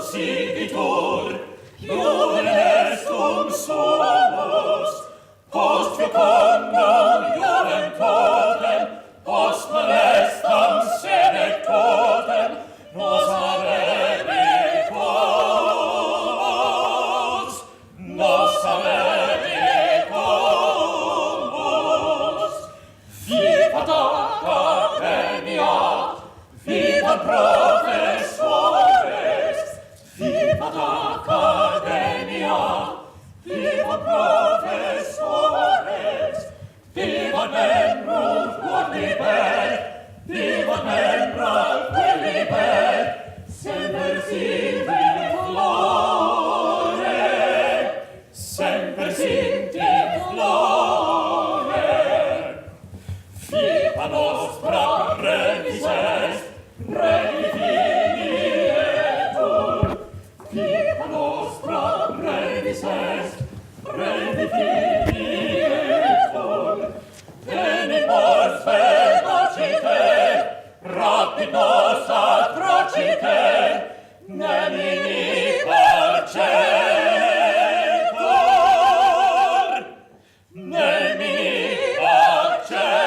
posibitur, juvenes sumus, post jucundum juventutem, post molestam senectutem, nos averimus, vivat academia, vivat professores, vivat academia, vivat professores, vivat membrum quod liber, vivat membrum quod liber, semper sinti flore, semper sinti flore. Viva nostra brevis est, brevi filietur, viva nostra brevis est, brevi filietur, venit mors velocite, rapid nos atrocite, nemini parcetur, nemini parcetur.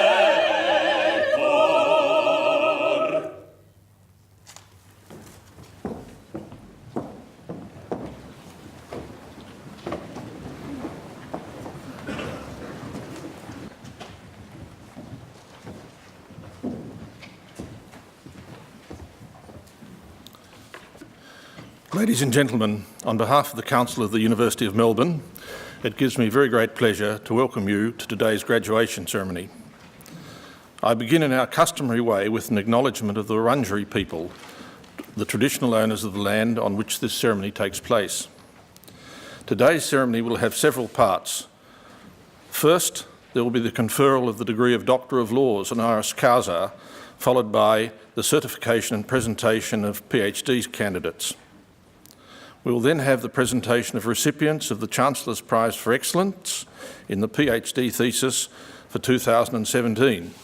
Ladies and gentlemen, on behalf of the Councillor of the University of Melbourne, it gives me very great pleasure to welcome you to today's graduation ceremony. I begin in our customary way with an acknowledgement of the Wurundjeri people, the traditional owners of the land on which this ceremony takes place. Today's ceremony will have several parts. First, there will be the conferral of the degree of Doctor of Laws honoris causa, followed by the certification and presentation of PhD candidates. We will then have the presentation of recipients of the Chancellor's Prize for Excellence in the PhD thesis for 2017.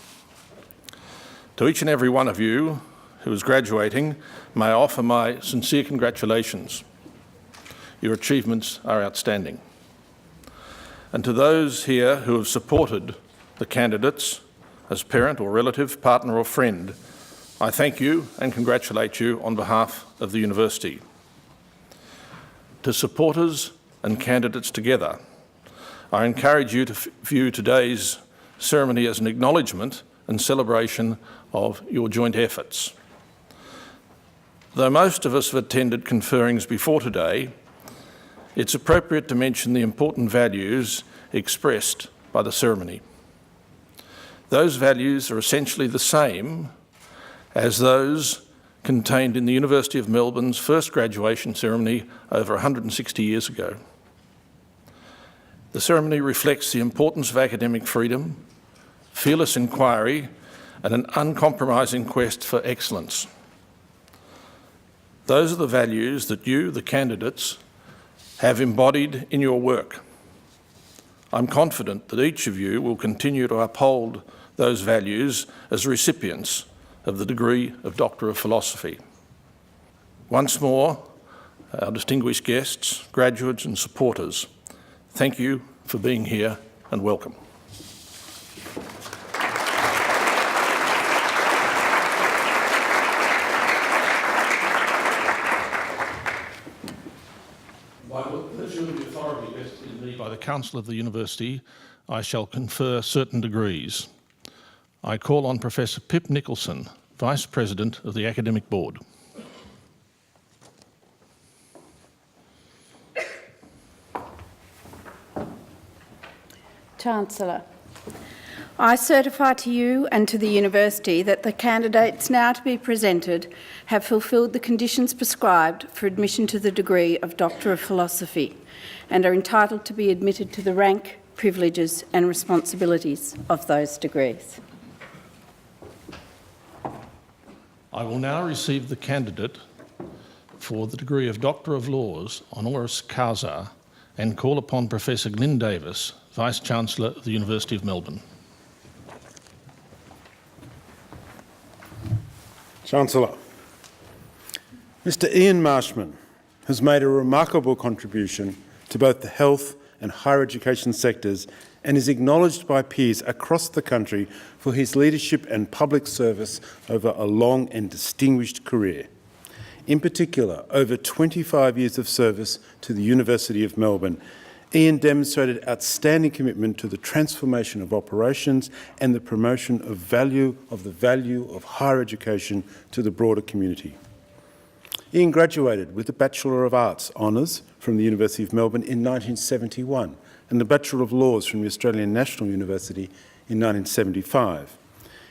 To each and every one of you who is graduating, may I offer my sincere congratulations. Your achievements are outstanding. And to those here who have supported the candidates as parent or relative, partner or friend, I thank you and congratulate you on behalf of the University. To supporters and candidates together, I encourage you to view today's ceremony as an acknowledgement and celebration of your joint efforts. Though most of us have attended conferrings before today, it's appropriate to mention the important values expressed by the ceremony. Those values are essentially the same as those contained in the University of Melbourne's first graduation ceremony over 160 years ago. The ceremony reflects the importance of academic freedom, fearless inquiry, and an uncompromising quest for excellence. Those are the values that you, the candidates, have embodied in your work. I'm confident that each of you will continue to uphold those values as recipients of the degree of Doctor of Philosophy. Once more, our distinguished guests, graduates and supporters, thank you for being here and welcome. By virtue of the authority vested in me by the Council of the University, I shall confer certain degrees. I call on Professor Pip Nicholson, Vice President of the Academic Board. Chancellor, I certify to you and to the University that the candidates now to be presented have fulfilled the conditions prescribed for admission to the degree of Doctor of Philosophy and are entitled to be admitted to the rank, privileges and responsibilities of those degrees. I will now receive the candidate for the degree of Doctor of Laws honoris causa and call upon Professor Glyn Davis, Vice-Chancellor of the University of Melbourne. Chancellor. Mr Ian Marshman, has made a remarkable contribution to both the health and higher education sectors and is acknowledged by peers across the country for his leadership and public service over a long and distinguished career. In particular, over 25 years of service to the University of Melbourne, Ian demonstrated outstanding commitment to the transformation of operations and the promotion of the value of higher education to the broader community. Ian graduated with the Bachelor of Arts Honours from the University of Melbourne in 1971 and the Bachelor of Laws from the Australian National University in 1975.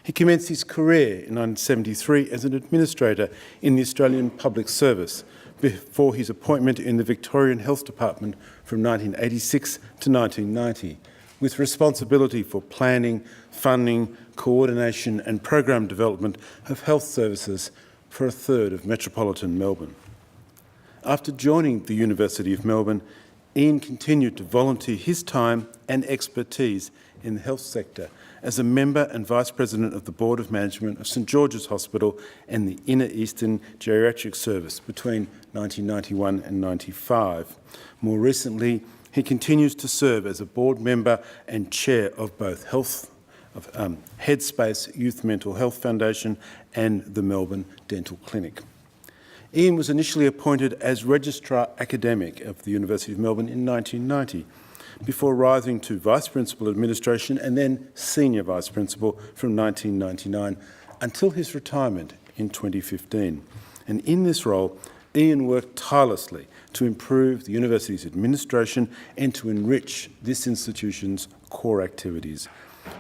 He commenced his career in 1973 as an administrator in the Australian Public Service before his appointment in the Victorian Health Department from 1986 to 1990, with responsibility for planning, funding, coordination and program development of health services for a third of metropolitan Melbourne. After joining the University of Melbourne, Ian continued to volunteer his time and expertise in the health sector as a member and Vice President of the Board of Management of St George's Hospital and the Inner Eastern Geriatric Service between 1991 and 95. More recently, he continues to serve as a board member and chair of both Headspace Youth Mental Health Foundation and the Melbourne Dental Clinic. Ian was initially appointed as Registrar Academic of the University of Melbourne in 1990, before rising to Vice Principal Administration and then Senior Vice Principal from 1999 until his retirement in 2015. And in this role, Ian worked tirelessly to improve the university's administration and to enrich this institution's core activities.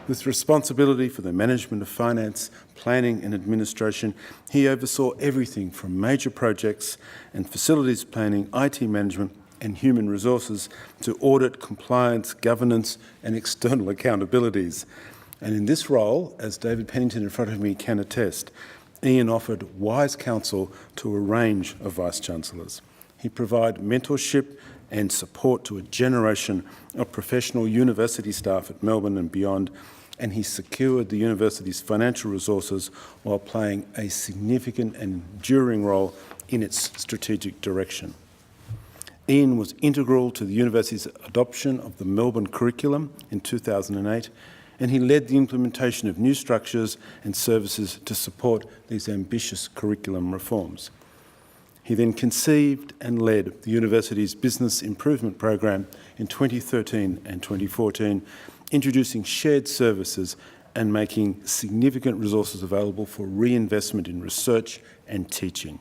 With responsibility for the management of finance, planning and administration, he oversaw everything from major projects and facilities planning, IT management and human resources to audit, compliance, governance and external accountabilities. And in this role, as David Pennington in front of me can attest, Ian offered wise counsel to a range of Vice-Chancellors. He provided mentorship and support to a generation of professional university staff at Melbourne and beyond, and he secured the university's financial resources while playing a significant and enduring role in its strategic direction. Ian was integral to the university's adoption of the Melbourne curriculum in 2008, and he led the implementation of new structures and services to support these ambitious curriculum reforms. He then conceived and led the university's business improvement program in 2013 and 2014, introducing shared services and making significant resources available for reinvestment in research and teaching.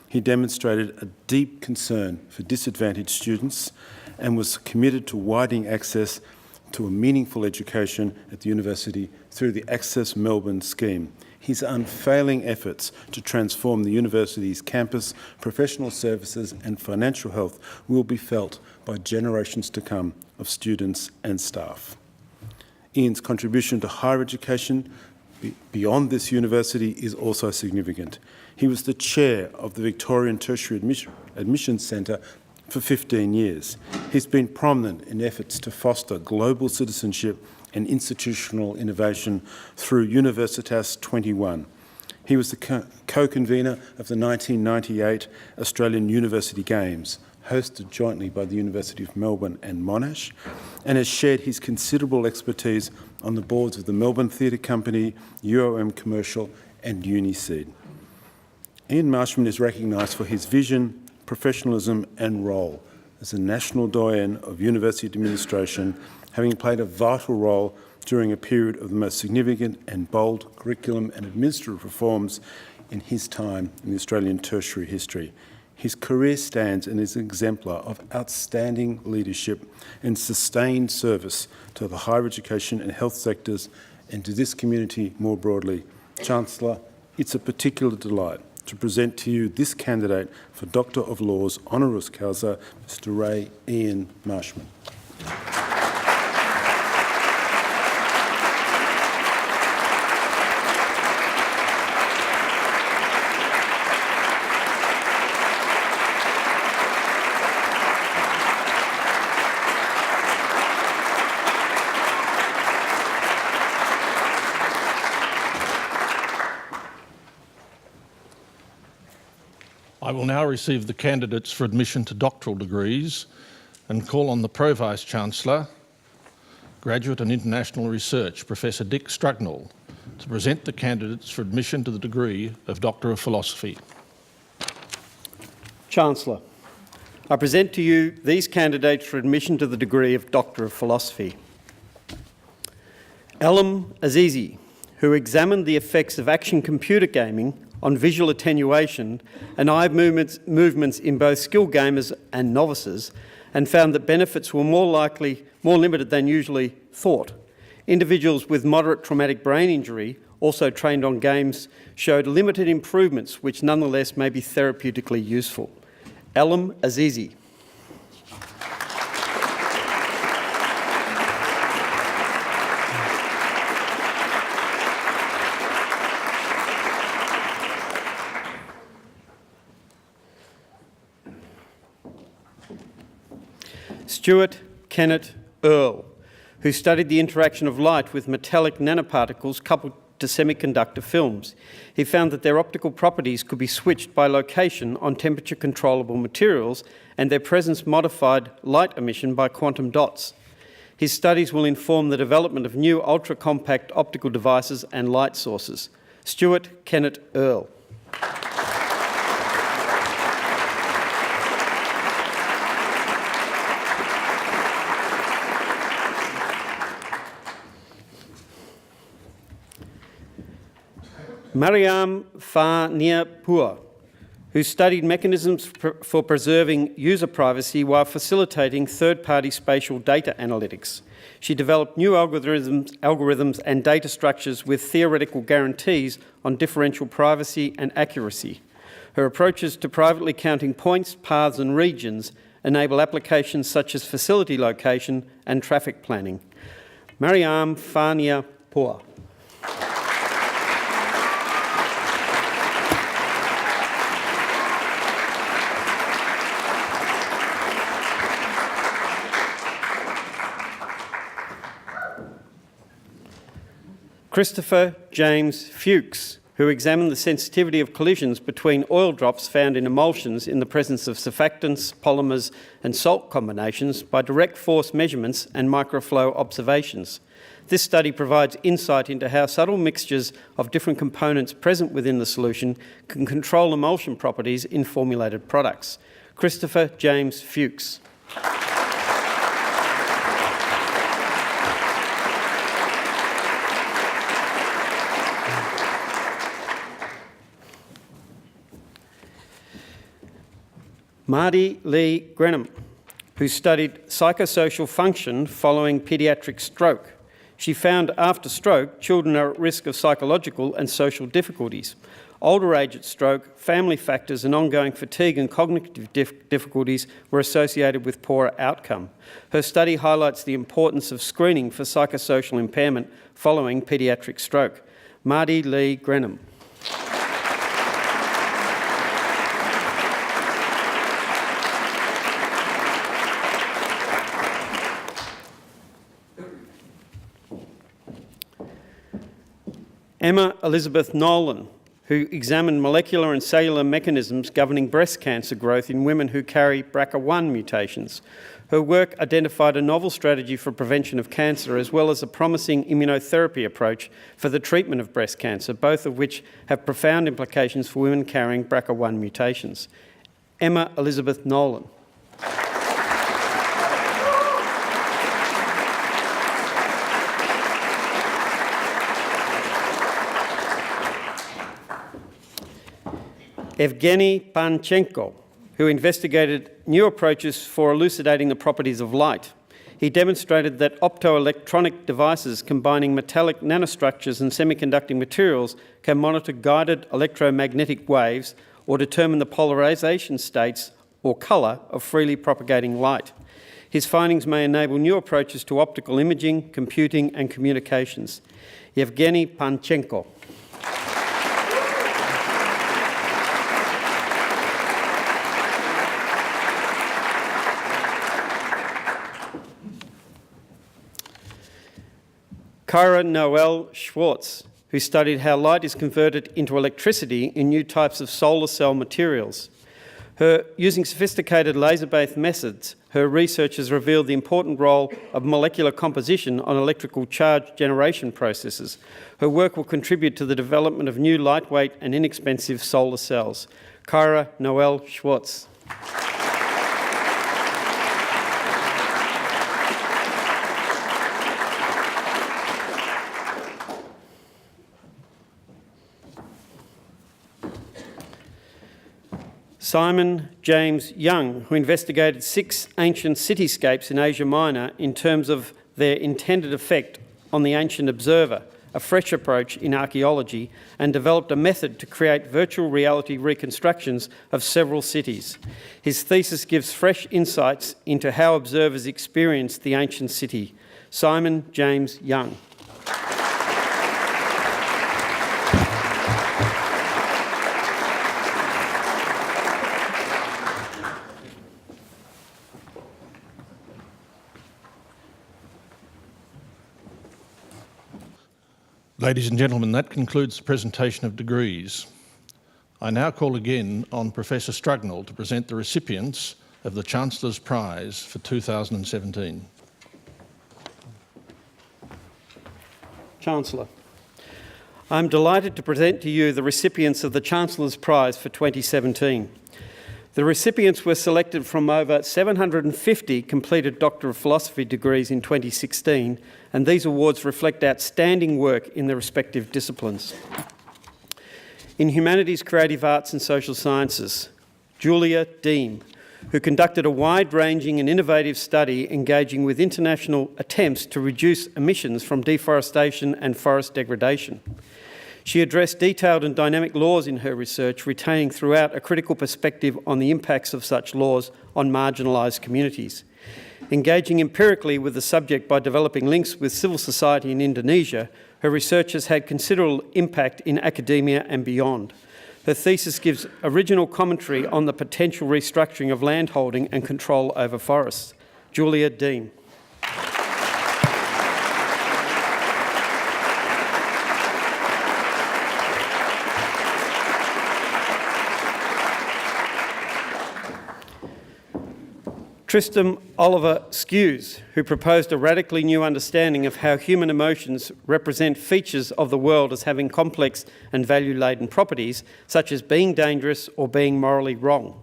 He demonstrated a deep concern for disadvantaged students and was committed to widening access to a meaningful education at the university through the Access Melbourne scheme. His unfailing efforts to transform the university's campus, professional services and financial health will be felt by generations to come of students and staff. Ian's contribution to higher education beyond this university is also significant. He was the chair of the Victorian Tertiary Admissions Centre for 15 years. He's been prominent in efforts to foster global citizenship and institutional innovation through Universitas 21. He was the co-convener of the 1998 Australian University Games, hosted jointly by the University of Melbourne and Monash, and has shared his considerable expertise on the boards of the Melbourne Theatre Company, UOM Commercial and Uniseed. Ian Marshman is recognised for his vision, professionalism and role as a national doyen of university administration, having played a vital role during a period of the most significant and bold curriculum and administrative reforms in his time in the Australian tertiary history. His career stands and is an exemplar of outstanding leadership and sustained service to the higher education and health sectors and to this community more broadly. Chancellor, it's a particular delight to present to you this candidate for Doctor of Laws honoris causa, Mr. Ray Ian Marshman. I will now receive the candidates for admission to doctoral degrees and call on the Pro Vice-Chancellor, Graduate and International Research, Professor Dick Strugnall, to present the candidates for admission to the degree of Doctor of Philosophy. Chancellor, I present to you these candidates for admission to the degree of Doctor of Philosophy. Allan Azizi, who examined the effects of action computer gaming on visual attenuation and eye movements in both skilled gamers and novices, and found that benefits were more limited than usually thought. Individuals with moderate traumatic brain injury, also trained on games, showed limited improvements which nonetheless may be therapeutically useful. Allan Azizi. Stuart Kennett Earl, who studied the interaction of light with metallic nanoparticles coupled to semiconductor films. He found that their optical properties could be switched by location on temperature-controllable materials and their presence modified light emission by quantum dots. His studies will inform the development of new ultra-compact optical devices and light sources. Stuart Kennett Earl. Mariam Farniapur, who studied mechanisms for preserving user privacy while facilitating third-party spatial data analytics. She developed new algorithms and data structures with theoretical guarantees on differential privacy and accuracy. Her approaches to privately counting points, paths and regions enable applications such as facility location and traffic planning. Mariam Farniapur. Christopher James Fuchs, who examined the sensitivity of collisions between oil drops found in emulsions in the presence of surfactants, polymers and salt combinations by direct force measurements and microflow observations. This study provides insight into how subtle mixtures of different components present within the solution can control emulsion properties in formulated products. Christopher James Fuchs. Marty Lee Grenham, who studied psychosocial function following paediatric stroke. She found after stroke, children are at risk of psychological and social difficulties. Older age at stroke, family factors and ongoing fatigue and cognitive difficulties were associated with poorer outcome. Her study highlights the importance of screening for psychosocial impairment following paediatric stroke. Marty Lee Grenham. Emma Elizabeth Nolan, who examined molecular and cellular mechanisms governing breast cancer growth in women who carry BRCA1 mutations. Her work identified a novel strategy for prevention of cancer as well as a promising immunotherapy approach for the treatment of breast cancer, both of which have profound implications for women carrying BRCA1 mutations. Emma Elizabeth Nolan. Evgeny Panchenko, who investigated new approaches for elucidating the properties of light. He demonstrated that optoelectronic devices combining metallic nanostructures and semiconducting materials can monitor guided electromagnetic waves or determine the polarization states or colour of freely propagating light. His findings may enable new approaches to optical imaging, computing and communications. Evgeny Panchenko. Kyra Noel Schwartz, who studied how light is converted into electricity in new types of solar cell materials. Using sophisticated laser-based methods, her research has revealed the important role of molecular composition on electrical charge generation processes. Her work will contribute to the development of new lightweight and inexpensive solar cells. Kyra Noel Schwartz. Simon James Young, who investigated 6 ancient cityscapes in Asia Minor in terms of their intended effect on the ancient observer, a fresh approach in archaeology, and developed a method to create virtual reality reconstructions of several cities. His thesis gives fresh insights into how observers experienced the ancient city. Simon James Young. Ladies and gentlemen, that concludes the presentation of degrees. I now call again on Professor Strugnell to present the recipients of the Chancellor's Prize for 2017. Chancellor, I'm delighted to present to you the recipients of the Chancellor's Prize for 2017. The recipients were selected from over 750 completed Doctor of Philosophy degrees in 2016, and these awards reflect outstanding work in their respective disciplines. In Humanities, Creative Arts and Social Sciences, Julia Deem, who conducted a wide-ranging and innovative study engaging with international attempts to reduce emissions from deforestation and forest degradation. She addressed detailed and dynamic laws in her research, retaining throughout a critical perspective on the impacts of such laws on marginalised communities. Engaging empirically with the subject by developing links with civil society in Indonesia, her research has had considerable impact in academia and beyond. Her thesis gives original commentary on the potential restructuring of landholding and control over forests. Julia Deem. Tristram Oliver Skews, who proposed a radically new understanding of how human emotions represent features of the world as having complex and value-laden properties, such as being dangerous or being morally wrong.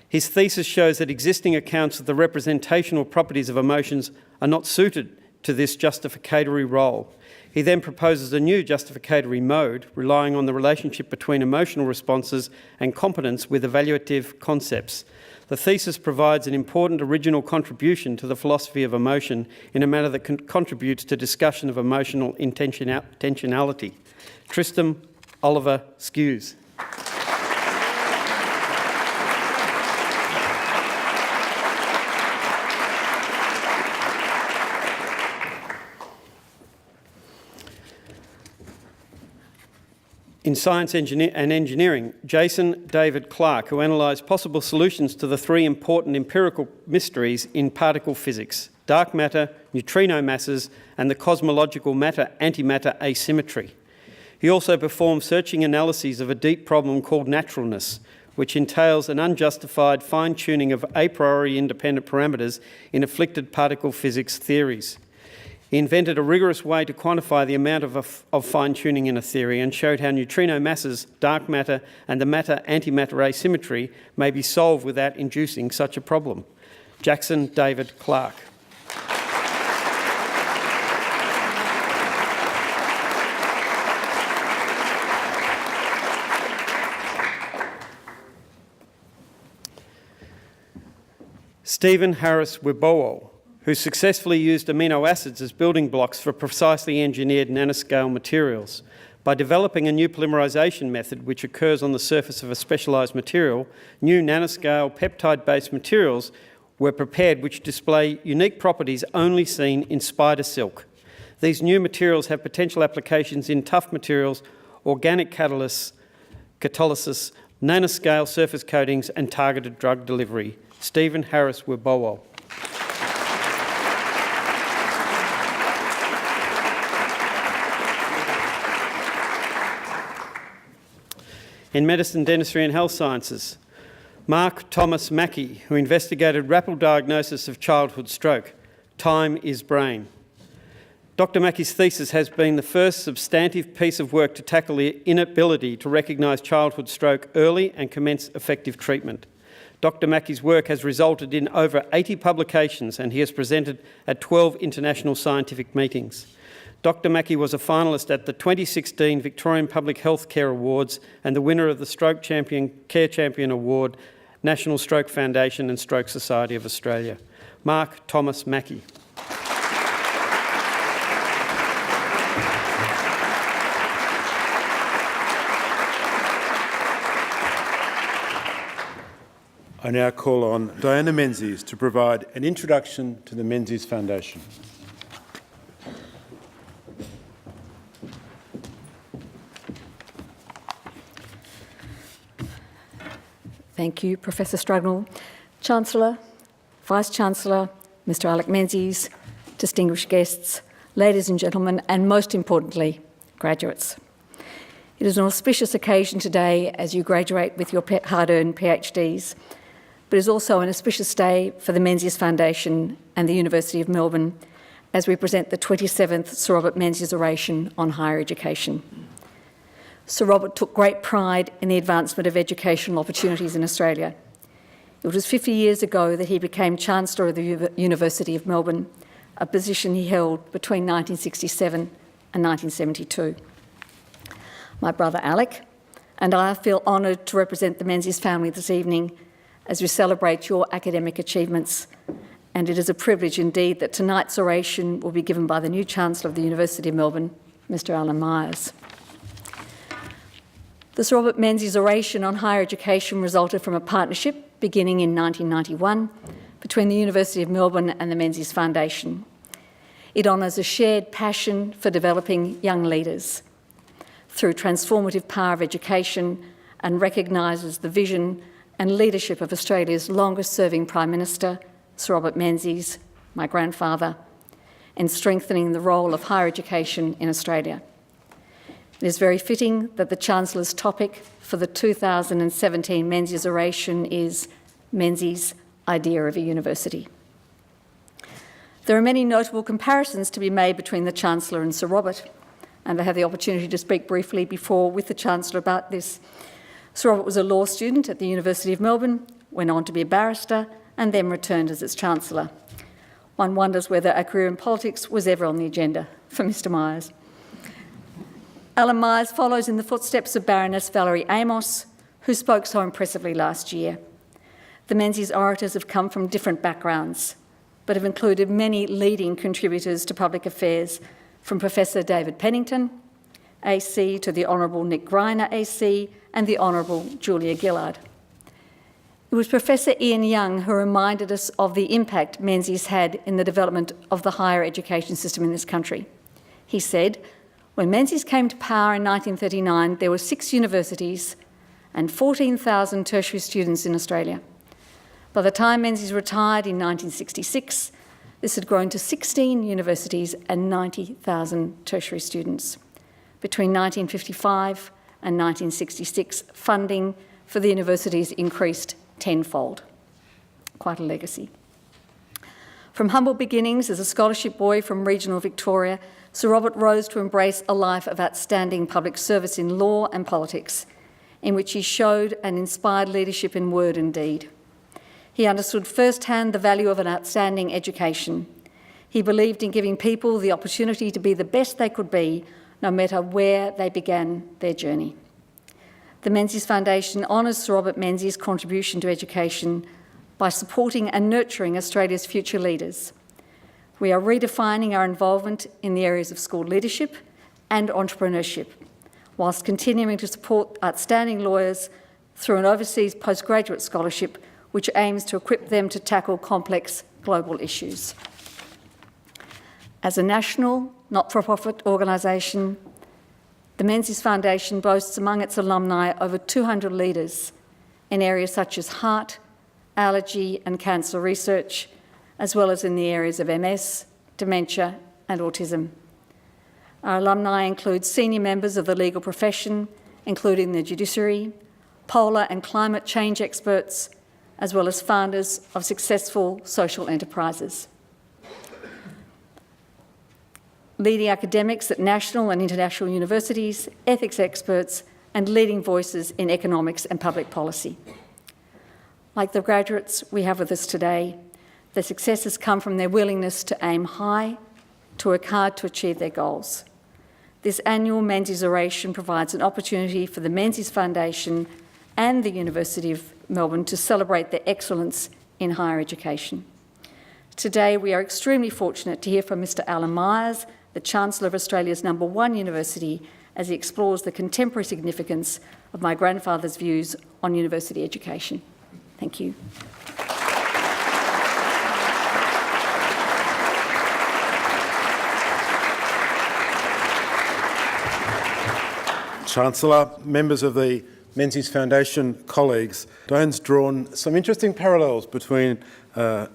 His thesis shows that existing accounts of the representational properties of emotions are not suited to this justificatory role. He then proposes a new justificatory mode, relying on the relationship between emotional responses and competence with evaluative concepts. The thesis provides an important original contribution to the philosophy of emotion in a manner that contributes to discussion of emotional intentionality. Tristram Oliver Skews. In Science and Engineering, Jason David Clark, who analysed possible solutions to the 3 important empirical mysteries in particle physics: dark matter, neutrino masses, and the cosmological matter-antimatter asymmetry. He also performed searching analyses of a deep problem called naturalness, which entails an unjustified fine-tuning of a priori independent parameters in afflicted particle physics theories. He invented a rigorous way to quantify the amount of fine-tuning in a theory and showed how neutrino masses, dark matter, and the matter-antimatter asymmetry may be solved without inducing such a problem. Jackson David Clark. Stephen Harris Wibowo, who successfully used amino acids as building blocks for precisely engineered nanoscale materials. By developing a new polymerization method which occurs on the surface of a specialised material, new nanoscale peptide-based materials were prepared which display unique properties only seen in spider silk. These new materials have potential applications in tough materials, organic catalysis, nanoscale surface coatings and targeted drug delivery. Stephen Harris Wibowo. In medicine, dentistry and health sciences, Mark Thomas Mackey, who investigated rapid diagnosis of childhood stroke. Time is brain. Dr. Mackey's thesis has been the first substantive piece of work to tackle the inability to recognise childhood stroke early and commence effective treatment. Dr. Mackey's work has resulted in over 80 publications, and he has presented at 12 international scientific meetings. Dr. Mackey was a finalist at the 2016 Victorian Public Health Care Awards and the winner of the Stroke Care Champion Award, National Stroke Foundation and Stroke Society of Australia. Mark Thomas Mackey. I now call on Diana Menzies to provide an introduction to the Menzies Foundation. Thank you, Professor Strugnell. Chancellor, Vice-Chancellor, Mr Alec Menzies, distinguished guests, ladies and gentlemen, and most importantly, graduates. It is an auspicious occasion today as you graduate with your hard-earned PhDs, but it is also an auspicious day for the Menzies Foundation and the University of Melbourne as we present the 27th Sir Robert Menzies Oration on higher education. Sir Robert took great pride in the advancement of educational opportunities in Australia. It was 50 years ago that he became Chancellor of the University of Melbourne, a position he held between 1967 and 1972. My brother Alec and I feel honoured to represent the Menzies family this evening as we celebrate your academic achievements, and it is a privilege indeed that tonight's oration will be given by the new Chancellor of the University of Melbourne, Mr Allan Myers. The Sir Robert Menzies Oration on higher education resulted from a partnership beginning in 1991 between the University of Melbourne and the Menzies Foundation. It honours a shared passion for developing young leaders through transformative power of education and recognises the vision and leadership of Australia's longest-serving Prime Minister, Sir Robert Menzies, my grandfather, in strengthening the role of higher education in Australia. It is very fitting that the Chancellor's topic for the 2017 Menzies Oration is Menzies' Idea of a University. There are many notable comparisons to be made between the Chancellor and Sir Robert, and I had the opportunity to speak briefly before with the Chancellor about this. Sir Robert was a law student at the University of Melbourne, went on to be a barrister, and then returned as its Chancellor. One wonders whether a career in politics was ever on the agenda for Mr Myers. Allan Myers follows in the footsteps of Baroness Valerie Amos, who spoke so impressively last year. The Menzies orators have come from different backgrounds, but have included many leading contributors to public affairs, from Professor David Pennington, AC, to the Honourable Nick Greiner, AC, and the Honourable Julia Gillard. It was Professor Ian Young who reminded us of the impact Menzies had in the development of the higher education system in this country. He said, when Menzies came to power in 1939, there were 6 universities and 14,000 tertiary students in Australia. By the time Menzies retired in 1966, this had grown to 16 universities and 90,000 tertiary students. Between 1955 and 1966, funding for the universities increased tenfold. Quite a legacy. From humble beginnings as a scholarship boy from regional Victoria, Sir Robert rose to embrace a life of outstanding public service in law and politics, in which he showed and inspired leadership in word and deed. He understood firsthand the value of an outstanding education. He believed in giving people the opportunity to be the best they could be, no matter where they began their journey. The Menzies Foundation honours Sir Robert Menzies' contribution to education by supporting and nurturing Australia's future leaders. We are redefining our involvement in the areas of school leadership and entrepreneurship, whilst continuing to support outstanding lawyers through an overseas postgraduate scholarship which aims to equip them to tackle complex global issues. As a national, not-for-profit organisation, the Menzies Foundation boasts among its alumni over 200 leaders in areas such as heart, allergy and cancer research, as well as in the areas of MS, dementia and autism. Our alumni include senior members of the legal profession, including the judiciary, polar and climate change experts, as well as founders of successful social enterprises. Leading academics at national and international universities, ethics experts, and leading voices in economics and public policy. Like the graduates we have with us today, their successes come from their willingness to aim high, to work hard to achieve their goals. This annual Menzies Oration provides an opportunity for the Menzies Foundation and the University of Melbourne to celebrate their excellence in higher education. Today, we are extremely fortunate to hear from Mr. Allan Myers, the Chancellor of Australia's #1 university, as he explores the contemporary significance of my grandfather's views on university education. Thank you. Chancellor, members of the Menzies Foundation, colleagues, Diane's drawn some interesting parallels between our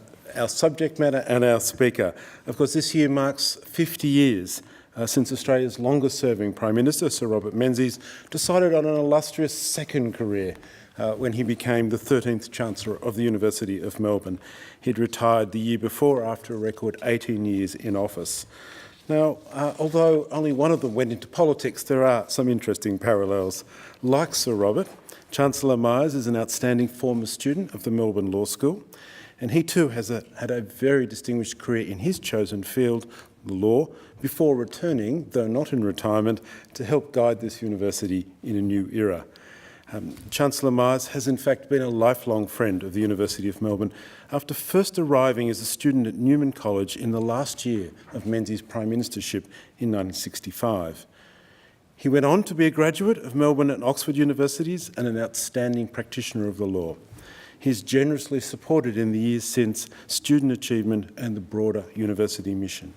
subject matter and our speaker. Of course, this year marks 50 years since Australia's longest-serving Prime Minister, Sir Robert Menzies, decided on an illustrious second career when he became the 13th Chancellor of the University of Melbourne. He'd retired the year before after a record 18 years in office. Now, although only one of them went into politics, there are some interesting parallels. Like Sir Robert, Chancellor Myers is an outstanding former student of the Melbourne Law School, and he too has had a very distinguished career in his chosen field, the law, before returning, though not in retirement, to help guide this university in a new era. Chancellor Myers has in fact been a lifelong friend of the University of Melbourne after first arriving as a student at Newman College in the last year of Menzies' Prime Ministership in 1965. He went on to be a graduate of Melbourne and Oxford universities and an outstanding practitioner of the law. He's generously supported in the years since student achievement and the broader university mission.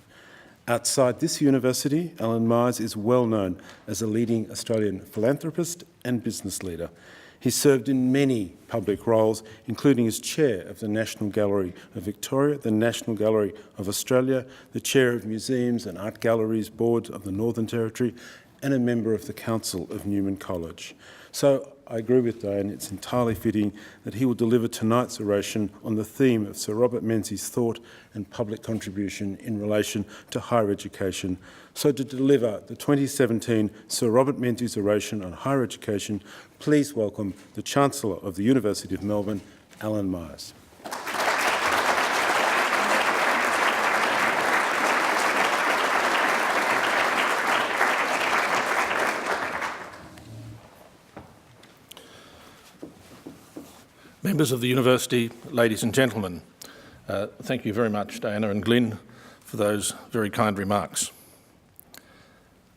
Outside this university, Allan Myers is well known as a leading Australian philanthropist and business leader. He served in many public roles, including as chair of the National Gallery of Victoria, the National Gallery of Australia, the chair of Museums and Art Galleries Board of the Northern Territory, and a member of the Council of Newman College. So I agree with Diane, it's entirely fitting that he will deliver tonight's oration on the theme of Sir Robert Menzies' thought and public contribution in relation to higher education. So to deliver the 2017 Sir Robert Menzies Oration on higher education, please welcome the Chancellor of the University of Melbourne, Allan Myers. Members of the University, ladies and gentlemen, thank you very much, Diana and Glyn, for those very kind remarks.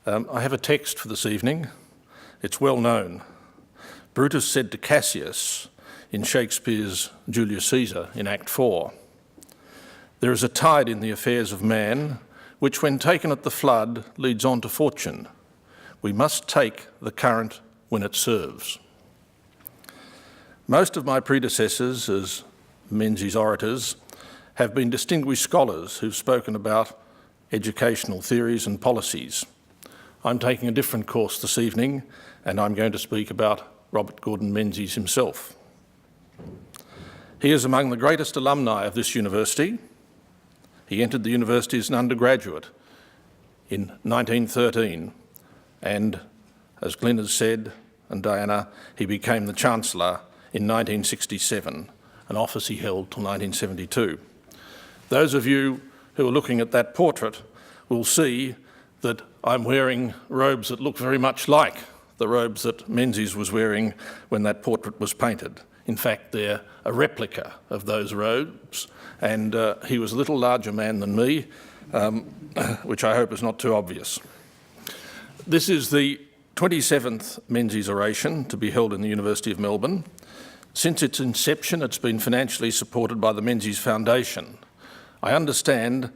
I have a text for this evening. It's well known. Brutus said to Cassius in Shakespeare's Julius Caesar in Act 4, "There is a tide in the affairs of man, which when taken at the flood leads on to fortune. We must take the current when it serves." Most of my predecessors as Menzies orators have been distinguished scholars who've spoken about educational theories and policies. I'm taking a different course this evening, and I'm going to speak about Robert Gordon Menzies himself. He is among the greatest alumni of this university. He entered the university as an undergraduate in 1913, and as Glyn has said, and Diana, he became the Chancellor in 1967, an office he held till 1972. Those of you who are looking at that portrait will see that I'm wearing robes that look very much like the robes that Menzies was wearing when that portrait was painted. In fact, they're a replica of those robes, and he was a little larger man than me, which I hope is not too obvious. This is the 27th Menzies Oration to be held in the University of Melbourne. Since its inception, it's been financially supported by the Menzies Foundation. I understand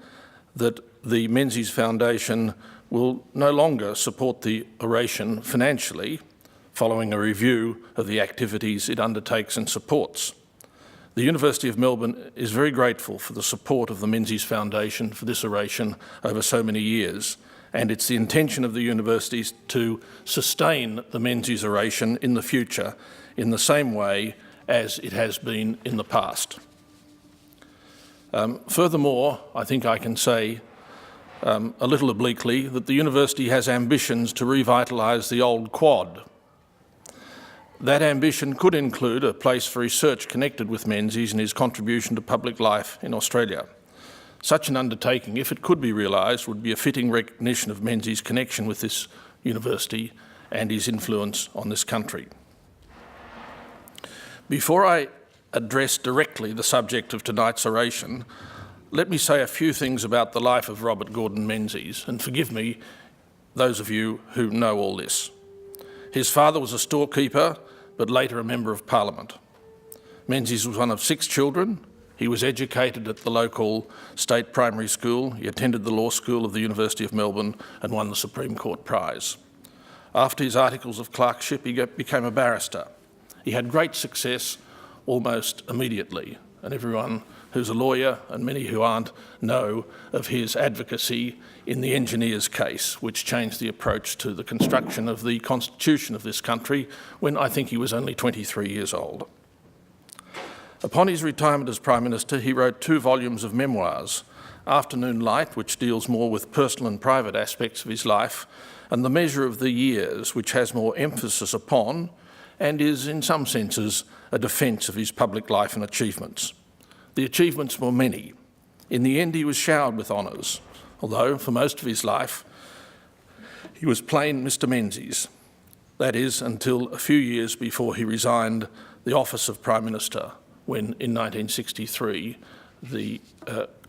that the Menzies Foundation will no longer support the oration financially, following a review of the activities it undertakes and supports. The University of Melbourne is very grateful for the support of the Menzies Foundation for this oration over so many years, and it's the intention of the universities to sustain the Menzies Oration in the future in the same way as it has been in the past. Furthermore, I think I can say a little obliquely that the university has ambitions to revitalise the old quad. That ambition could include a place for research connected with Menzies and his contribution to public life in Australia. Such an undertaking, if it could be realised, would be a fitting recognition of Menzies' connection with this university and his influence on this country. Before I address directly the subject of tonight's oration, let me say a few things about the life of Robert Gordon Menzies, and forgive me, those of you who know all this. His father was a storekeeper, but later a Member of Parliament. Menzies was one of 6 children. He was educated at the local state primary school. He attended the law school of the University of Melbourne and won the Supreme Court prize. After his articles of clerkship, he became a barrister. He had great success almost immediately, and everyone who's a lawyer, and many who aren't, know of his advocacy in the engineers case, which changed the approach to the construction of the constitution of this country when I think he was only 23 years old. Upon his retirement as Prime Minister, he wrote 2 volumes of memoirs, Afternoon Light, which deals more with personal and private aspects of his life, and The Measure of the Years, which has more emphasis upon and is, in some senses, a defence of his public life and achievements. The achievements were many. In the end, he was showered with honours, although for most of his life he was plain Mr Menzies. That is, until a few years before he resigned the office of Prime Minister, when in 1963 the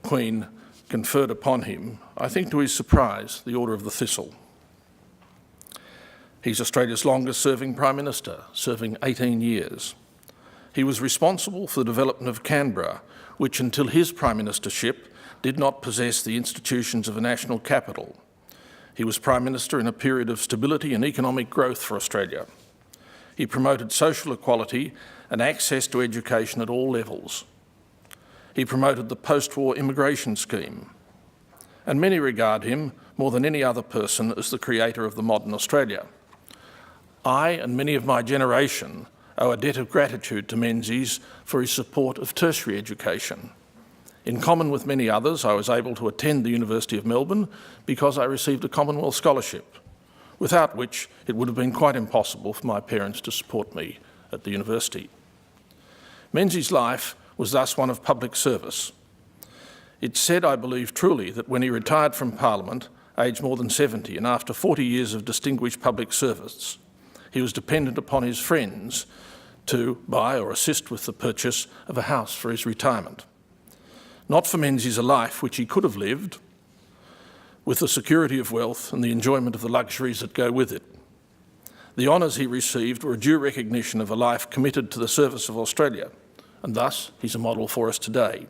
Queen conferred upon him, I think to his surprise, the Order of the Thistle. He's Australia's longest-serving Prime Minister, serving 18 years. He was responsible for the development of Canberra, which until his Prime Ministership did not possess the institutions of a national capital. He was Prime Minister in a period of stability and economic growth for Australia. He promoted social equality and access to education at all levels. He promoted the post-war immigration scheme. And many regard him, more than any other person, as the creator of the modern Australia. I and many of my generation owe a debt of gratitude to Menzies for his support of tertiary education. In common with many others, I was able to attend the University of Melbourne because I received a Commonwealth scholarship, without which it would have been quite impossible for my parents to support me at the university. Menzies' life was thus one of public service. It's said, I believe truly, that when he retired from Parliament, aged more than 70, and after 40 years of distinguished public service, he was dependent upon his friends to buy or assist with the purchase of a house for his retirement. Not for Menzies a life which he could have lived, with the security of wealth and the enjoyment of the luxuries that go with it. The honours he received were a due recognition of a life committed to the service of Australia, and thus he's a model for us today.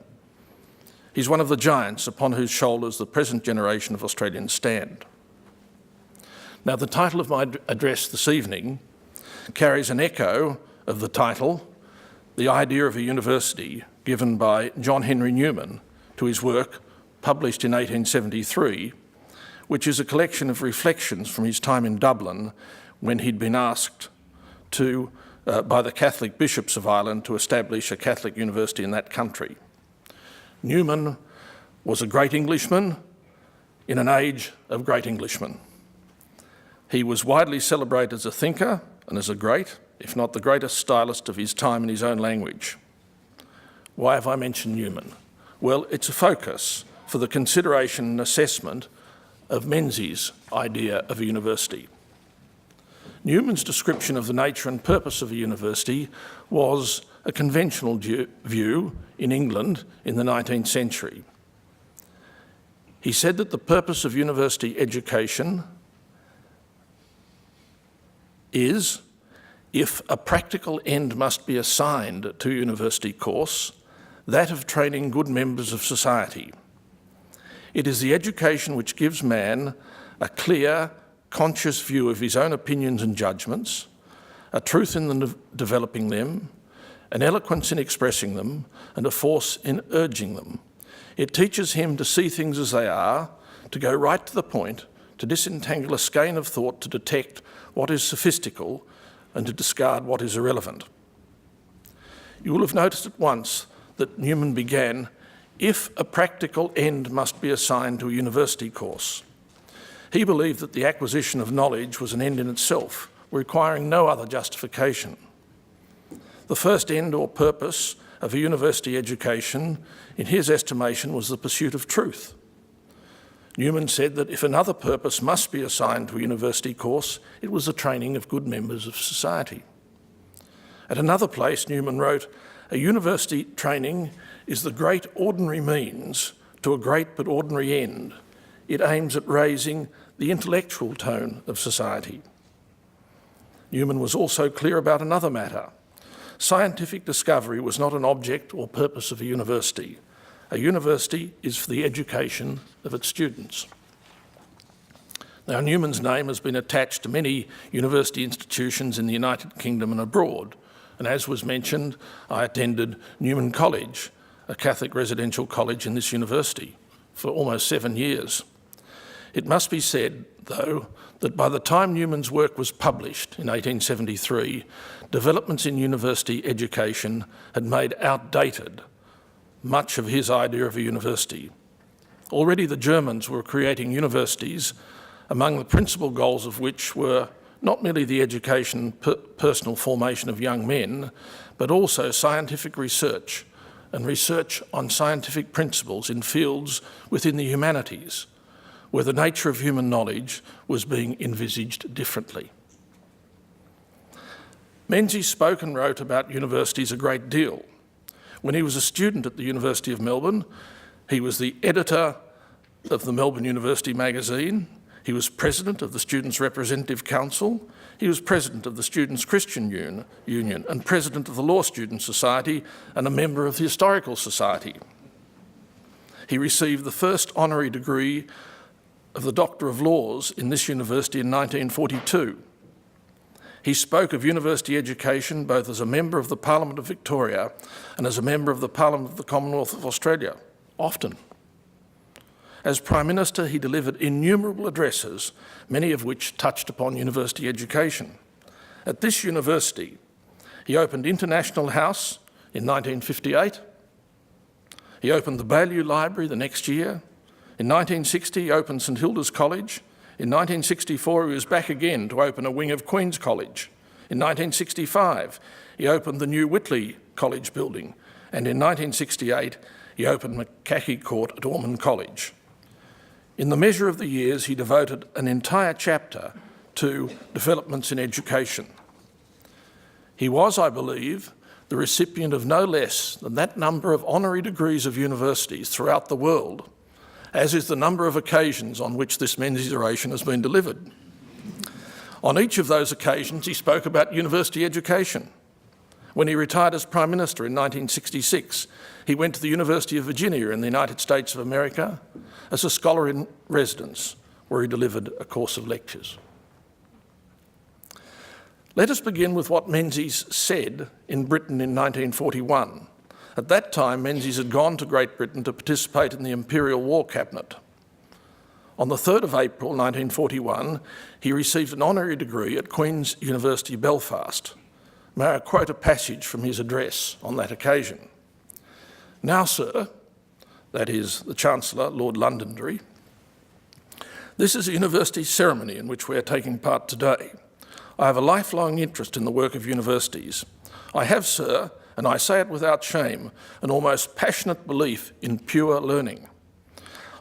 He's one of the giants upon whose shoulders the present generation of Australians stand. Now, the title of my address this evening carries an echo of the title, The Idea of a University, given by John Henry Newman to his work, published in 1873, which is a collection of reflections from his time in Dublin when he'd been asked by the Catholic bishops of Ireland to establish a Catholic university in that country. Newman was a great Englishman in an age of great Englishmen. He was widely celebrated as a thinker and as a great, if not the greatest stylist of his time in his own language. Why have I mentioned Newman? Well, it's a focus for the consideration and assessment of Menzies' idea of a university. Newman's description of the nature and purpose of a university was a conventional view in England in the 19th century. He said that the purpose of university education is, if a practical end must be assigned to a university course, that of training good members of society. It is the education which gives man a clear, conscious view of his own opinions and judgments, a truth in developing them, an eloquence in expressing them, and a force in urging them. It teaches him to see things as they are, to go right to the point, to disentangle a skein of thought to detect what is sophistical and to discard what is irrelevant. You will have noticed at once that Newman began, if a practical end must be assigned to a university course. He believed that the acquisition of knowledge was an end in itself, requiring no other justification. The first end or purpose of a university education, in his estimation, was the pursuit of truth. Newman said that if another purpose must be assigned to a university course, it was the training of good members of society. At another place, Newman wrote, "A university training is the great ordinary means to a great but ordinary end. It aims at raising the intellectual tone of society." Newman was also clear about another matter. Scientific discovery was not an object or purpose of a university. A university is for the education of its students. Now, Newman's name has been attached to many university institutions in the United Kingdom and abroad, and as was mentioned, I attended Newman College, a Catholic residential college in this university, for almost 7 years. It must be said, though, that by the time Newman's work was published in 1873, developments in university education had made outdated much of his idea of a university. Already the Germans were creating universities, among the principal goals of which were not merely the education, personal formation of young men, but also scientific research and research on scientific principles in fields within the humanities, where the nature of human knowledge was being envisaged differently. Menzies spoke and wrote about universities a great deal. When he was a student at the University of Melbourne, he was the editor of the Melbourne University magazine, he was president of the Students' Representative Council, he was president of the Students' Christian Union and president of the Law Student Society and a member of the Historical Society. He received the first honorary degree of the Doctor of Laws in this university in 1942. He spoke of university education both as a member of the Parliament of Victoria and as a member of the Parliament of the Commonwealth of Australia, often. As Prime Minister, he delivered innumerable addresses, many of which touched upon university education. At this university, he opened International House in 1958. He opened the Baillieu Library the next year. In 1960, he opened St Hilda's College. In 1964, he was back again to open a wing of Queen's College. In 1965, he opened the new Whitley College building. And in 1968, he opened McCaughey Court at Ormond College. In the measure of the years, he devoted an entire chapter to developments in education. He was, I believe, the recipient of no less than that number of honorary degrees of universities throughout the world, as is the number of occasions on which this Menzies Oration has been delivered. On each of those occasions, he spoke about university education. When he retired as Prime Minister in 1966, he went to the University of Virginia in the United States of America as a scholar in residence, where he delivered a course of lectures. Let us begin with what Menzies said in Britain in 1941. At that time, Menzies had gone to Great Britain to participate in the Imperial War Cabinet. On the 3rd of April 1941, he received an honorary degree at Queen's University, Belfast. May I quote a passage from his address on that occasion? "Now, sir," that is the Chancellor, Lord Londonderry, "this is a university ceremony in which we are taking part today. I have a lifelong interest in the work of universities. I have, sir, and I say it without shame, an almost passionate belief in pure learning.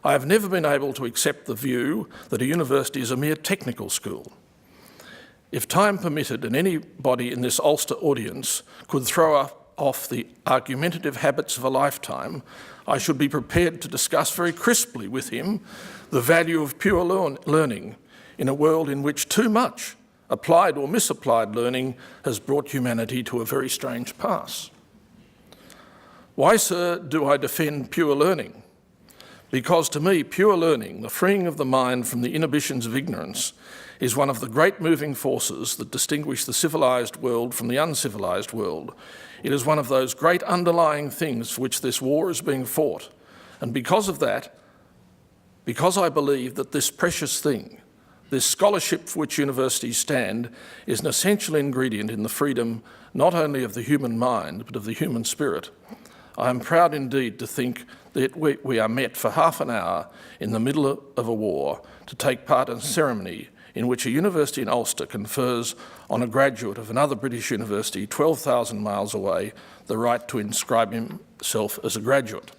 I have never been able to accept the view that a university is a mere technical school. If time permitted and anybody in this Ulster audience could throw off the argumentative habits of a lifetime, I should be prepared to discuss very crisply with him the value of pure learning in a world in which too much applied or misapplied learning has brought humanity to a very strange pass. Why, sir, do I defend pure learning? Because to me, pure learning, the freeing of the mind from the inhibitions of ignorance, is one of the great moving forces that distinguish the civilised world from the uncivilised world. It is one of those great underlying things for which this war is being fought. And because of that, because I believe that this precious thing, This scholarship for which universities stand is an essential ingredient in the freedom not only of the human mind, but of the human spirit. I am proud indeed to think that we are met for half an hour in the middle of a war to take part in a ceremony in which a university in Ulster confers on a graduate of another British university 12,000 miles away the right to inscribe himself as a graduate.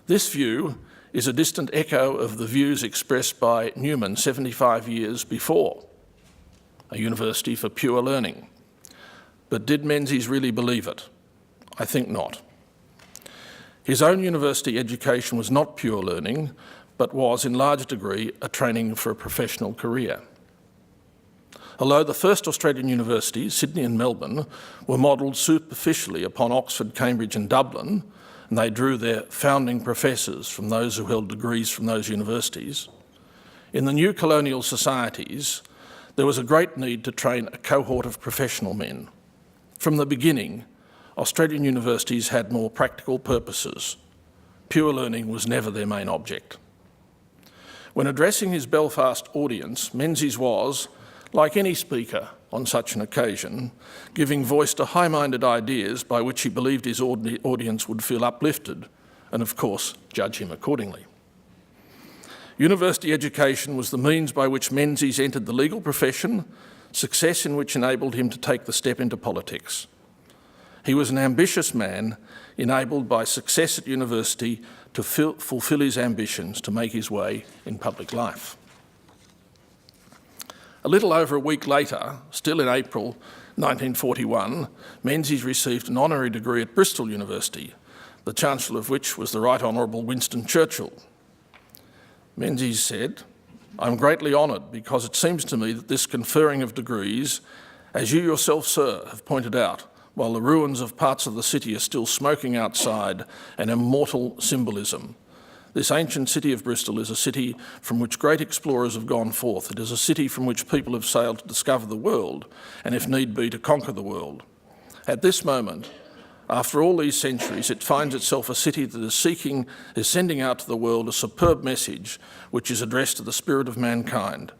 This view is a distant echo of the views expressed by Newman 75 years before, a university for pure learning. But did Menzies really believe it? I think not. His own university education was not pure learning, but was in large degree a training for a professional career. Although the first Australian universities, Sydney and Melbourne, were modelled superficially upon Oxford, Cambridge and Dublin, and they drew their founding professors from those who held degrees from those universities, in the new colonial societies, there was a great need to train a cohort of professional men. From the beginning, Australian universities had more practical purposes. Pure learning was never their main object. When addressing his Belfast audience, Menzies was, like any speaker on such an occasion, giving voice to high-minded ideas by which he believed his audience would feel uplifted and, of course, judge him accordingly. University education was the means by which Menzies entered the legal profession, success in which enabled him to take the step into politics. He was an ambitious man, enabled by success at university to fulfil his ambitions to make his way in public life. A little over a week later, still in April 1941, Menzies received an honorary degree at Bristol University, the Chancellor of which was the Right Honourable Winston Churchill. Menzies said, "I'm greatly honoured because it seems to me that this conferring of degrees, as you yourself, sir, have pointed out, while the ruins of parts of the city are still smoking outside, an immortal symbolism. This ancient city of Bristol is a city from which great explorers have gone forth. It is a city from which people have sailed to discover the world, and if need be, to conquer the world. At this moment, after all these centuries, it finds itself a city that is sending out to the world a superb message which is addressed to the spirit of mankind.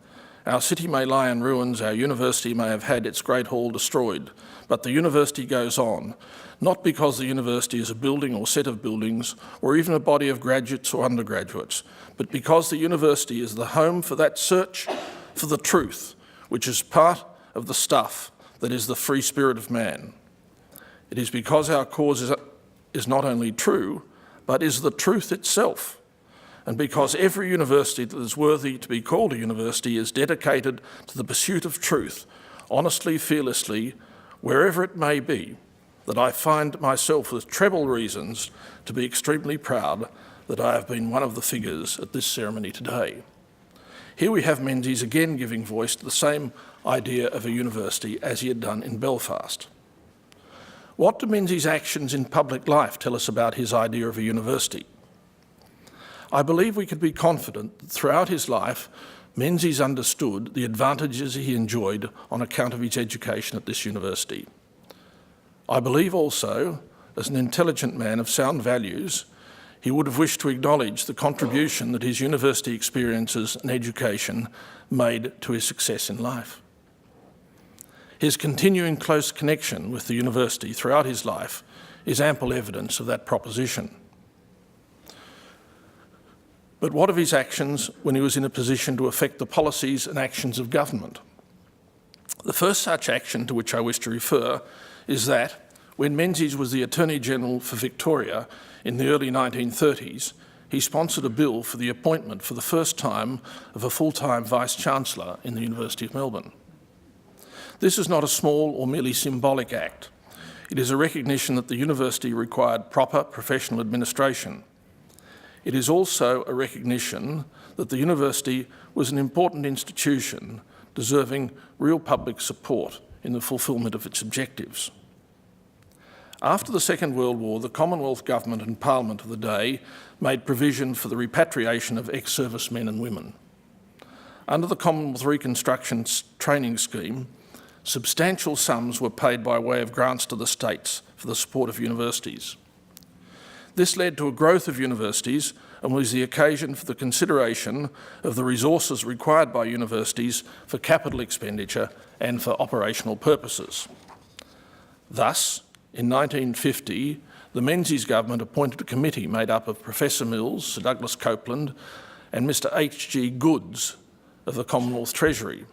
Our city may lie in ruins, our university may have had its great hall destroyed, but the university goes on, not because the university is a building or set of buildings, or even a body of graduates or undergraduates, but because the university is the home for that search for the truth, which is part of the stuff that is the free spirit of man. It is because our cause is not only true, but is the truth itself. And because every university that is worthy to be called a university is dedicated to the pursuit of truth, honestly, fearlessly, wherever it may be, that I find myself with treble reasons to be extremely proud that I have been one of the figures at this ceremony today." Here we have Menzies again giving voice to the same idea of a university as he had done in Belfast. What do Menzies' actions in public life tell us about his idea of a university? I believe we could be confident that throughout his life, Menzies understood the advantages he enjoyed on account of his education at this university. I believe also, as an intelligent man of sound values, he would have wished to acknowledge the contribution that his university experiences and education made to his success in life. His continuing close connection with the university throughout his life is ample evidence of that proposition. But what of his actions when he was in a position to affect the policies and actions of government? The first such action to which I wish to refer is that, when Menzies was the Attorney-General for Victoria in the early 1930s, he sponsored a bill for the appointment for the first time of a full-time Vice-Chancellor in the University of Melbourne. This is not a small or merely symbolic act. It is a recognition that the university required proper professional administration. It is also a recognition that the university was an important institution deserving real public support in the fulfilment of its objectives. After the Second World War, the Commonwealth Government and Parliament of the day made provision for the repatriation of ex-servicemen and women. Under the Commonwealth Reconstruction Training Scheme, substantial sums were paid by way of grants to the states for the support of universities. This led to a growth of universities and was the occasion for the consideration of the resources required by universities for capital expenditure and for operational purposes. Thus, in 1950, the Menzies government appointed a committee made up of Professor Mills, Sir Douglas Copeland and Mr H.G. Goods of the Commonwealth Treasury.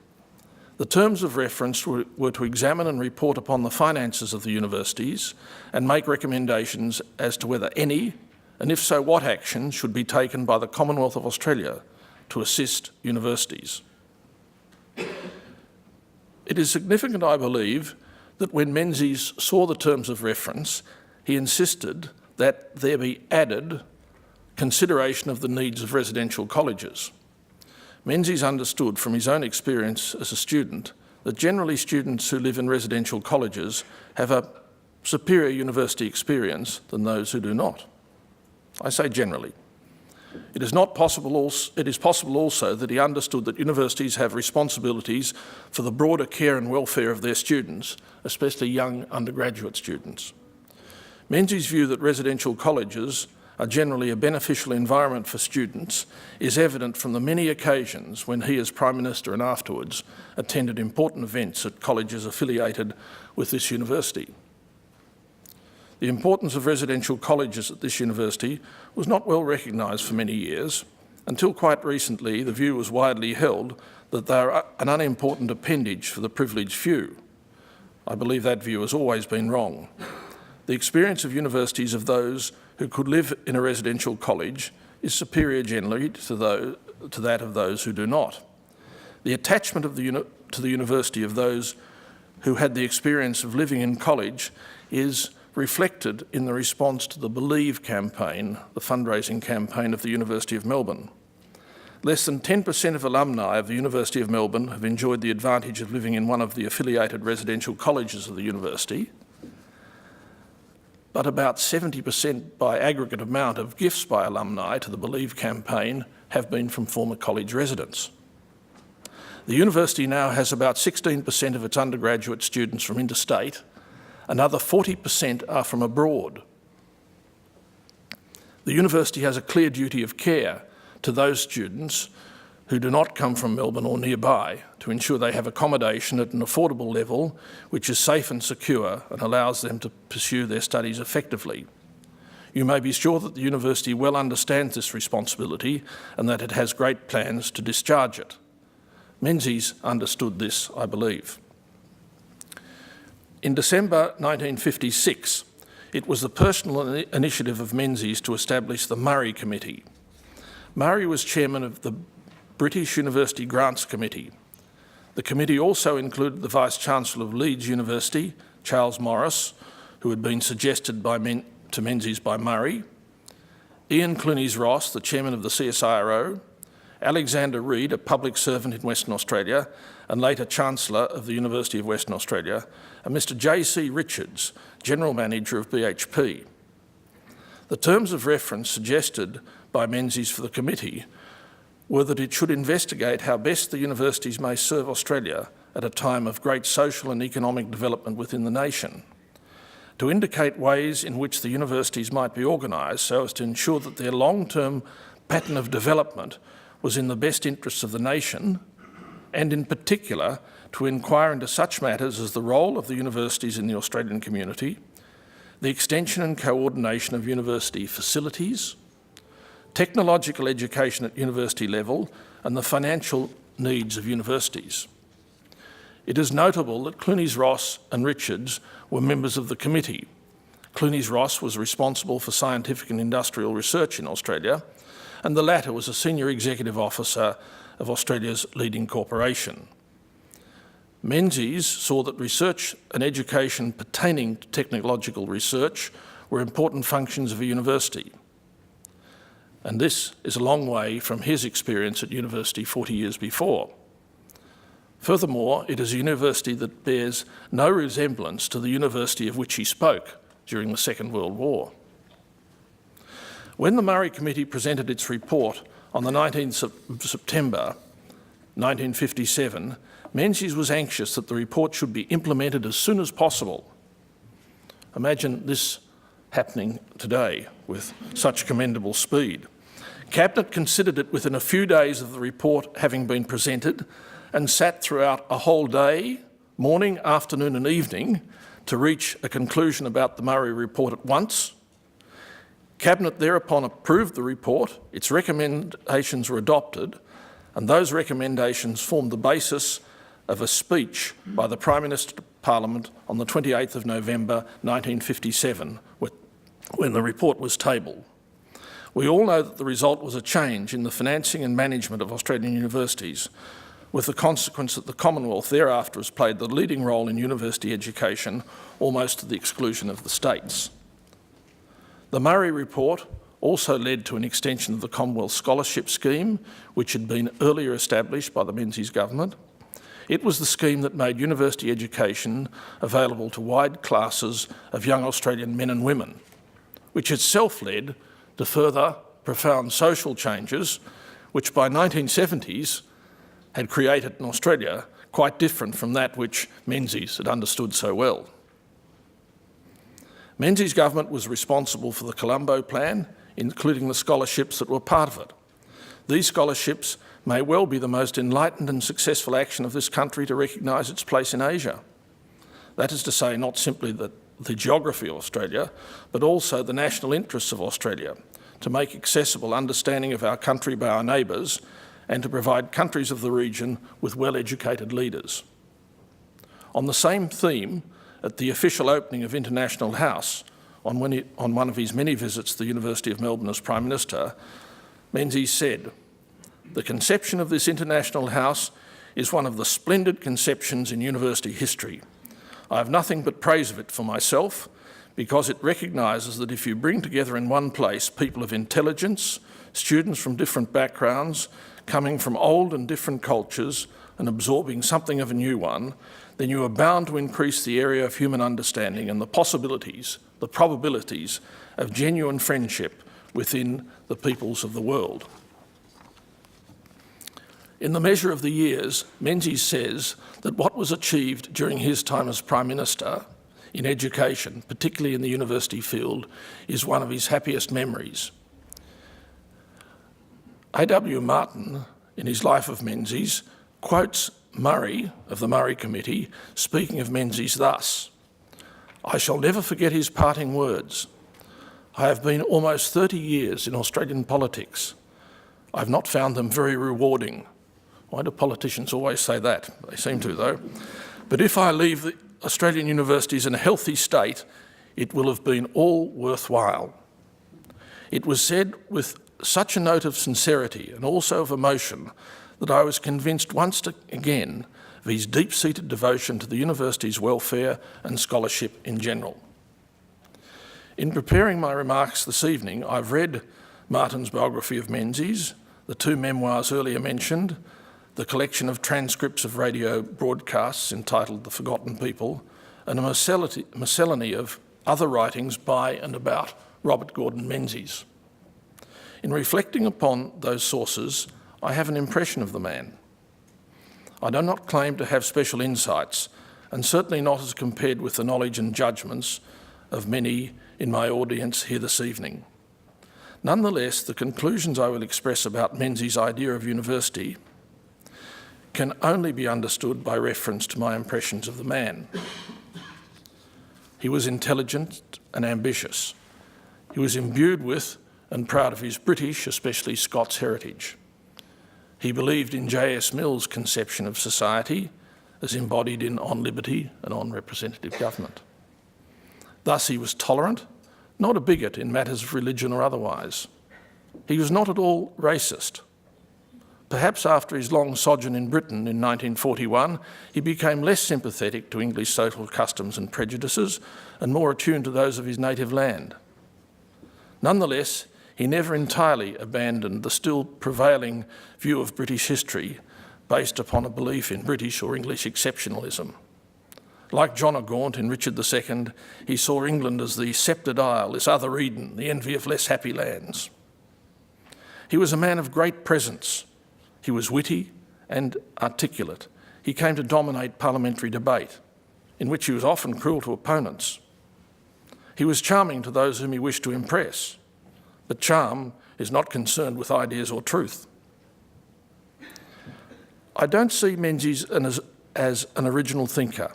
The terms of reference were to examine and report upon the finances of the universities and make recommendations as to whether any, and if so what actions, should be taken by the Commonwealth of Australia to assist universities. It is significant, I believe, that when Menzies saw the terms of reference, he insisted that there be added consideration of the needs of residential colleges. Menzies understood from his own experience as a student that generally students who live in residential colleges have a superior university experience than those who do not. I say generally. It is possible also that he understood that universities have responsibilities for the broader care and welfare of their students, especially young undergraduate students. Menzies' view that residential colleges are generally a beneficial environment for students is evident from the many occasions when he, as Prime Minister and afterwards, attended important events at colleges affiliated with this university. The importance of residential colleges at this university was not well recognised for many years, until quite recently the view was widely held that they are an unimportant appendage for the privileged few. I believe that view has always been wrong. The experience of universities of those who could live in a residential college is superior generally to that of those who do not. The attachment to the university of those who had the experience of living in college is reflected in the response to the Believe campaign, the fundraising campaign of the University of Melbourne. Less than 10% of alumni of the University of Melbourne have enjoyed the advantage of living in one of the affiliated residential colleges of the university, but about 70% by aggregate amount of gifts by alumni to the Believe campaign have been from former college residents. The university now has about 16% of its undergraduate students from interstate. Another 40% are from abroad. The university has a clear duty of care to those students who do not come from Melbourne or nearby to ensure they have accommodation at an affordable level which is safe and secure and allows them to pursue their studies effectively. You may be sure that the university well understands this responsibility and that it has great plans to discharge it. Menzies understood this, I believe. In December 1956, it was the personal initiative of Menzies to establish the Murray Committee. Murray was chairman of the British University Grants Committee. The committee also included the Vice-Chancellor of Leeds University, Charles Morris, who had been suggested to Menzies by Murray, Ian Clunies-Ross, the chairman of the CSIRO, Alexander Reid, a public servant in Western Australia and later Chancellor of the University of Western Australia, and Mr J.C. Richards, General Manager of BHP. The terms of reference suggested by Menzies for the committee were that it should investigate how best the universities may serve Australia at a time of great social and economic development within the nation, to indicate ways in which the universities might be organised so as to ensure that their long-term pattern of development was in the best interests of the nation, and in particular to inquire into such matters as the role of the universities in the Australian community, the extension and coordination of university facilities, technological education at university level, and the financial needs of universities. It is notable that Clunies-Ross and Richards were members of the committee. Clunies-Ross was responsible for scientific and industrial research in Australia, and the latter was a senior executive officer of Australia's leading corporation. Menzies saw that research and education pertaining to technological research were important functions of a university. And this is a long way from his experience at university 40 years before. Furthermore, it is a university that bears no resemblance to the university of which he spoke during the Second World War. When the Murray Committee presented its report on the 19th of September 1957, Menzies was anxious that the report should be implemented as soon as possible. Imagine this happening today with such commendable speed. Cabinet considered it within a few days of the report having been presented and sat throughout a whole day, morning, afternoon and evening, to reach a conclusion about the Murray report at once. Cabinet thereupon approved the report, its recommendations were adopted, and those recommendations formed the basis of a speech by the Prime Minister to Parliament on the 28th of November 1957, when the report was tabled. We all know that the result was a change in the financing and management of Australian universities, with the consequence that the Commonwealth thereafter has played the leading role in university education, almost to the exclusion of the states. The Murray report also led to an extension of the Commonwealth Scholarship Scheme, which had been earlier established by the Menzies government. It was the scheme that made university education available to wide classes of young Australian men and women, which itself led to further profound social changes, which by 1970s had created in Australia quite different from that which Menzies had understood so well. Menzies government was responsible for the Colombo Plan, including the scholarships that were part of it. These scholarships may well be the most enlightened and successful action of this country to recognise its place in Asia. That is to say, not simply the geography of Australia, but also the national interests of Australia, to make accessible understanding of our country by our neighbours and to provide countries of the region with well-educated leaders. On the same theme, at the official opening of International House, on one of his many visits to the University of Melbourne as Prime Minister, Menzies said, "The conception of this International House is one of the splendid conceptions in university history. I have nothing but praise of it for myself, because it recognises that if you bring together in one place people of intelligence, students from different backgrounds, coming from old and different cultures and absorbing something of a new one, then you are bound to increase the area of human understanding and the possibilities, the probabilities of genuine friendship within the peoples of the world." In the measure of the years, Menzies says that what was achieved during his time as Prime Minister in education, particularly in the university field, is one of his happiest memories. A.W. Martin, in his Life of Menzies, quotes Murray of the Murray Committee, speaking of Menzies thus, "I shall never forget his parting words. I have been almost 30 years in Australian politics. I have not found them very rewarding." Why do politicians always say that? They seem to, though. "But if I leave the Australian universities in a healthy state, it will have been all worthwhile." It was said with such a note of sincerity and also of emotion that I was convinced once again of his deep-seated devotion to the university's welfare and scholarship in general. In preparing my remarks this evening, I've read Martin's biography of Menzies, the two memoirs earlier mentioned, the collection of transcripts of radio broadcasts entitled The Forgotten People, and a miscellany of other writings by and about Robert Gordon Menzies. In reflecting upon those sources, I have an impression of the man. I do not claim to have special insights, and certainly not as compared with the knowledge and judgments of many in my audience here this evening. Nonetheless, the conclusions I will express about Menzies' idea of university can only be understood by reference to my impressions of the man. He was intelligent and ambitious. He was imbued with and proud of his British, especially Scots, heritage. He believed in J.S. Mill's conception of society as embodied in On Liberty and On Representative Government. Thus he was tolerant, not a bigot in matters of religion or otherwise. He was not at all racist. Perhaps after his long sojourn in Britain in 1941, he became less sympathetic to English social customs and prejudices and more attuned to those of his native land. Nonetheless, he never entirely abandoned the still prevailing view of British history based upon a belief in British or English exceptionalism. Like John o' Gaunt in Richard II, he saw England as the sceptred isle, this other Eden, the envy of less happy lands. He was a man of great presence. He was witty and articulate. He came to dominate parliamentary debate, in which he was often cruel to opponents. He was charming to those whom he wished to impress, but charm is not concerned with ideas or truth. I don't see Menzies as an original thinker.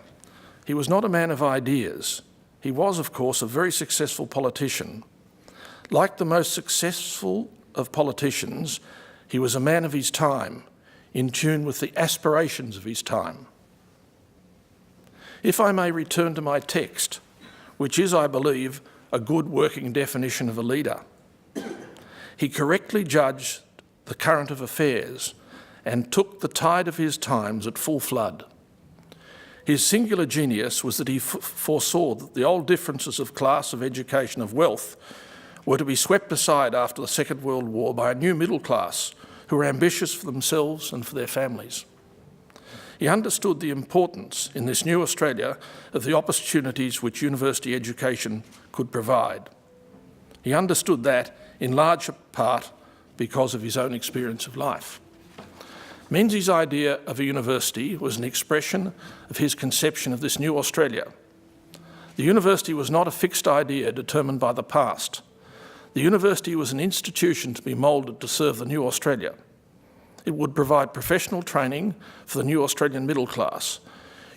He was not a man of ideas. He was, of course, a very successful politician. Like the most successful of politicians, he was a man of his time, in tune with the aspirations of his time. If I may return to my text, which is, I believe, a good working definition of a leader, he correctly judged the current of affairs and took the tide of his times at full flood. His singular genius was that he foresaw that the old differences of class, of education, of wealth were to be swept aside after the Second World War by a new middle class who were ambitious for themselves and for their families. He understood the importance in this new Australia of the opportunities which university education could provide. He understood that in large part because of his own experience of life. Menzies' idea of a university was an expression of his conception of this new Australia. The university was not a fixed idea determined by the past. The university was an institution to be moulded to serve the new Australia. It would provide professional training for the new Australian middle class.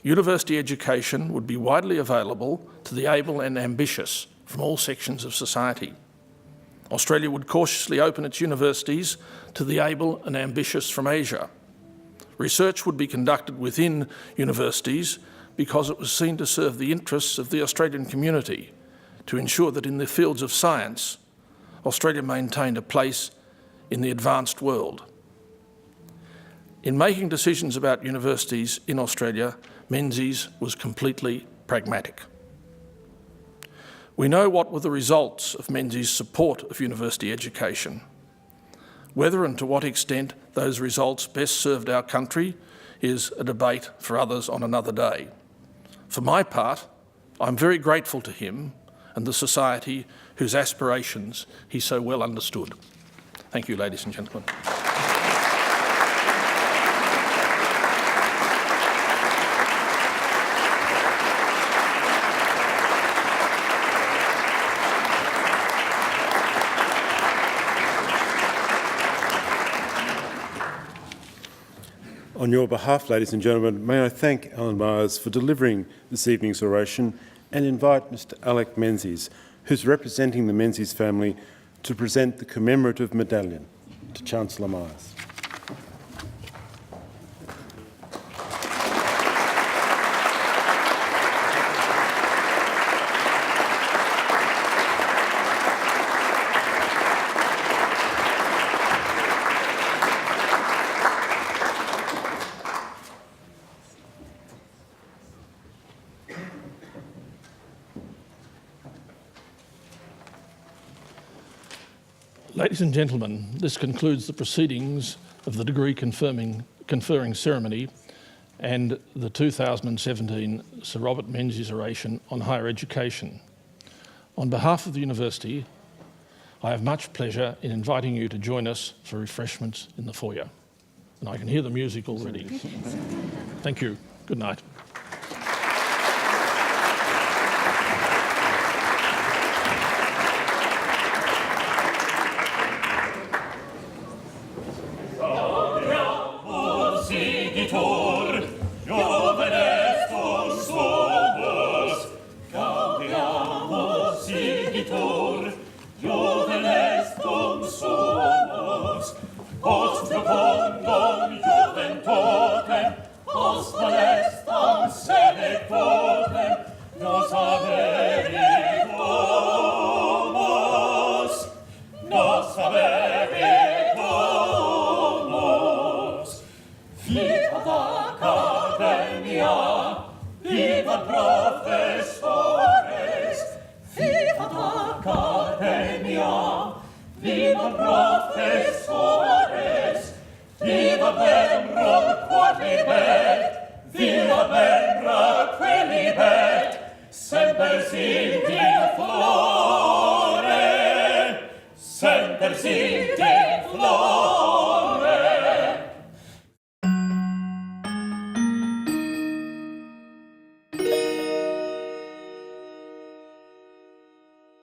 University education would be widely available to the able and ambitious from all sections of society. Australia would cautiously open its universities to the able and ambitious from Asia. Research would be conducted within universities because it was seen to serve the interests of the Australian community, to ensure that in the fields of science, Australia maintained a place in the advanced world. In making decisions about universities in Australia, Menzies was completely pragmatic. We know what were the results of Menzies' support of university education. Whether and to what extent those results best served our country is a debate for others on another day. For my part, I'm very grateful to him and the society whose aspirations he so well understood. Thank you, ladies and gentlemen. On your behalf, ladies and gentlemen, may I thank Allan Myers for delivering this evening's oration and invite Mr. Alec Menzies, who's representing the Menzies family, to present the commemorative medallion to Chancellor Myers. Ladies and gentlemen, this concludes the proceedings of the degree conferring ceremony and the 2017 Sir Robert Menzies Oration on Higher Education. On behalf of the University, I have much pleasure in inviting you to join us for refreshments in the foyer. And I can hear the music already. Thank you. Good night. Semper sit in flore,